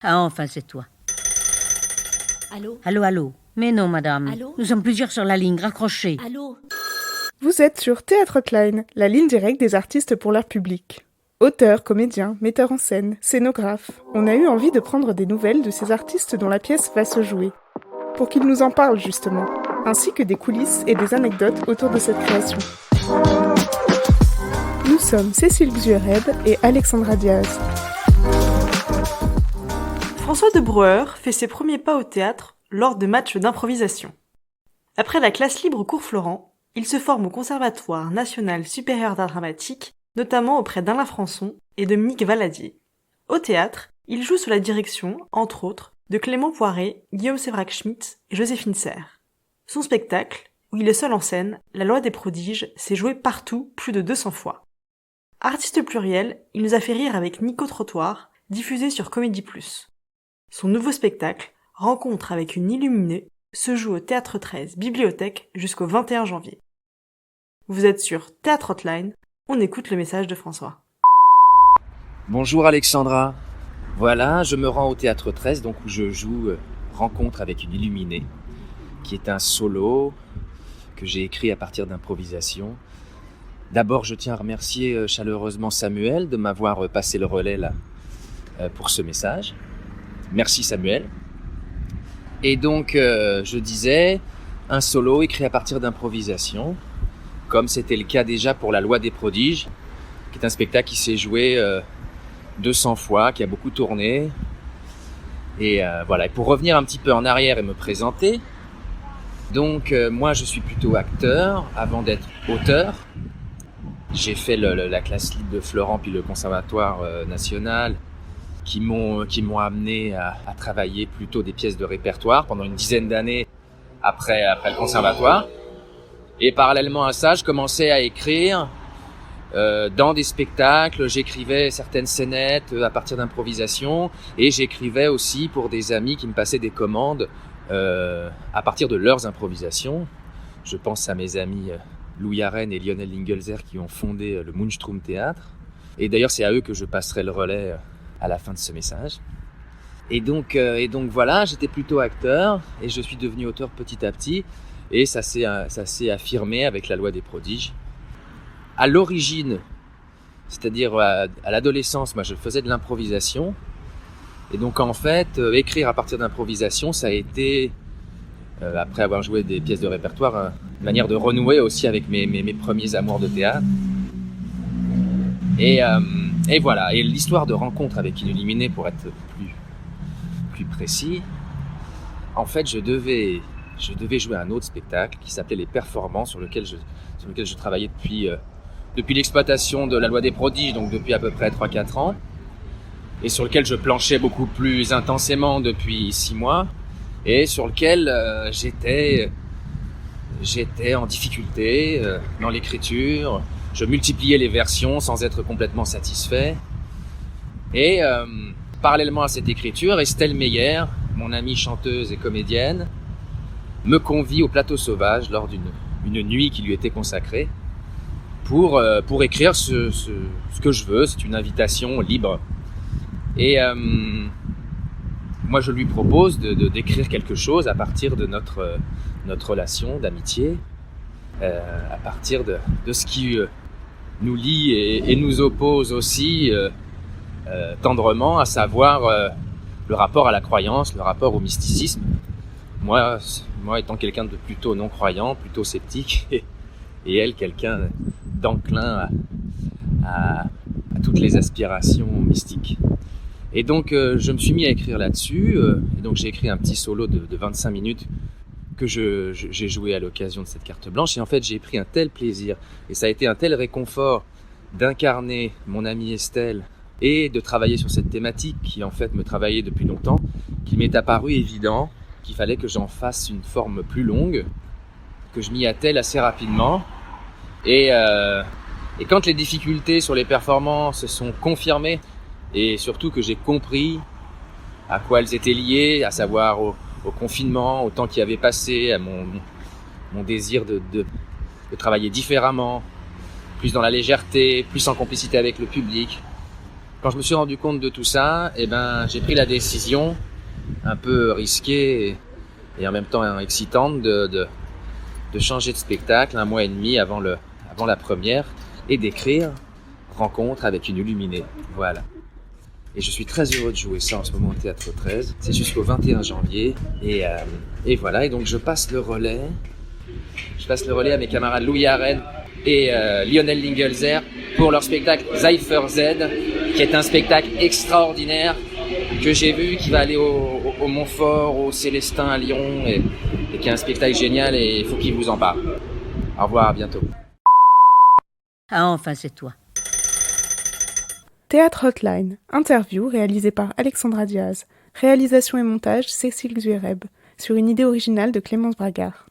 Ah, enfin, c'est toi. Allô? Allô, allô. Mais non, madame. Allô? Nous sommes plusieurs sur la ligne, raccrochez. Allô? Vous êtes sur Théâtre Hotline, la ligne directe des artistes pour leur public. Auteurs, comédiens, metteurs en scène, scénographes, on a eu envie de prendre des nouvelles de ces artistes dont la pièce va se jouer, pour qu'ils nous en parlent justement, ainsi que des coulisses et des anecdotes autour de cette création. Nous sommes Cécile Bzuered et Alexandra Diaz. François de Breuer fait ses premiers pas au théâtre lors de matchs d'improvisation. Après la classe libre au cours Florent, il se forme au Conservatoire national supérieur d'art dramatique, notamment auprès d'Alain Françon et de Dominique Valadier. Au théâtre, il joue sous la direction, entre autres, de Clément Poiret, Guillaume Sévrac-Schmitt et Joséphine Serre. Son spectacle, où il est seul en scène, La Loi des prodiges, s'est joué partout plus de 200 fois. Artiste pluriel, il nous a fait rire avec Nico Trottoir, diffusé sur Comédie Plus. Son nouveau spectacle, Rencontre avec une illuminée, se joue au Théâtre 13 Bibliothèque jusqu'au 21 janvier. Vous êtes sur Théâtre Hotline, on écoute le message de François. Bonjour Alexandra. Voilà, je me rends au Théâtre 13, donc où je joue Rencontre avec une illuminée, qui est un solo que j'ai écrit à partir d'improvisation. D'abord, je tiens à remercier chaleureusement Samuel de m'avoir passé le relais là pour ce message. Merci Samuel. Et donc, je disais, un solo écrit à partir d'improvisation, comme c'était le cas déjà pour La Loi des prodiges, qui est un spectacle qui s'est joué 200 fois, qui a beaucoup tourné. Et voilà, et pour revenir un petit peu en arrière et me présenter, donc moi je suis plutôt acteur avant d'être auteur. J'ai fait la classe libre de Florent puis le Conservatoire national, qui m'ont amené à travailler plutôt des pièces de répertoire pendant une dizaine d'années après le conservatoire. Et parallèlement à ça, je commençais à écrire dans des spectacles, j'écrivais certaines scénettes à partir d'improvisation et j'écrivais aussi pour des amis qui me passaient des commandes à partir de leurs improvisations. Je pense à mes amis Louis Arène et Lionel Lingelzer qui ont fondé le Moonstrom Théâtre. Et d'ailleurs, c'est à eux que je passerai le relais à la fin de ce message. Et donc voilà, j'étais plutôt acteur et je suis devenu auteur petit à petit et ça s'est affirmé avec La Loi des prodiges. À l'origine, c'est-à-dire à l'adolescence, moi je faisais de l'improvisation et donc en fait, écrire à partir d'improvisation, ça a été, après avoir joué des pièces de répertoire, une manière de renouer aussi avec mes premiers amours de théâtre. Et voilà, et l'histoire de Rencontre avec une illuminée, pour être plus précis, en fait je devais jouer un autre spectacle qui s'appelait Les Performances, sur lequel je travaillais depuis l'exploitation de La Loi des prodiges, donc depuis à peu près 3-4 ans, et sur lequel je planchais beaucoup plus intensément depuis 6 mois, et sur lequel j'étais en difficulté dans l'écriture. Je multipliais les versions sans être complètement satisfait. Et parallèlement à cette écriture, Estelle Meyer, mon amie chanteuse et comédienne, me convie au Plateau Sauvage lors d'une nuit qui lui était consacrée pour écrire ce que je veux. C'est une invitation libre. Et moi, je lui propose d'écrire quelque chose à partir de notre relation d'amitié, à partir de ce qui nous lie et nous oppose aussi tendrement, à savoir le rapport à la croyance, le rapport au mysticisme. Moi étant quelqu'un de plutôt non-croyant, plutôt sceptique, et elle quelqu'un d'enclin à toutes les aspirations mystiques. Et donc je me suis mis à écrire là-dessus, et donc j'ai écrit un petit solo de 25 minutes que j'ai joué à l'occasion de cette carte blanche, et en fait j'ai pris un tel plaisir, et ça a été un tel réconfort d'incarner mon amie Estelle, et de travailler sur cette thématique qui en fait me travaillait depuis longtemps, qu'il m'est apparu évident qu'il fallait que j'en fasse une forme plus longue, que je m'y attelle assez rapidement, et quand les difficultés sur les performances se sont confirmées, et surtout que j'ai compris à quoi elles étaient liées, à savoir au confinement, au temps qui avait passé, à mon désir de travailler différemment, plus dans la légèreté, plus en complicité avec le public, Quand je me suis rendu compte de tout ça, j'ai pris la décision, un peu risquée et en même temps excitante, de changer de spectacle 1 mois et demi avant la première et d'écrire Rencontre avec une illuminée. Voilà. Et je suis très heureux de jouer ça en ce moment au Théâtre 13. C'est jusqu'au 21 janvier. Et voilà, et donc je passe le relais. Je passe le relais à mes camarades Louis Arène et Lionel Lingelzer pour leur spectacle Cypher Z, qui est un spectacle extraordinaire que j'ai vu, qui va aller au Montfort, au Célestin à Lyon, et qui est un spectacle génial et il faut qu'il vous en parle. Au revoir, à bientôt. Ah, enfin, c'est toi. Théâtre Hotline, interview réalisée par Alexandra Diaz. Réalisation et montage Cécile Zuereb, sur une idée originale de Clémence Bragard.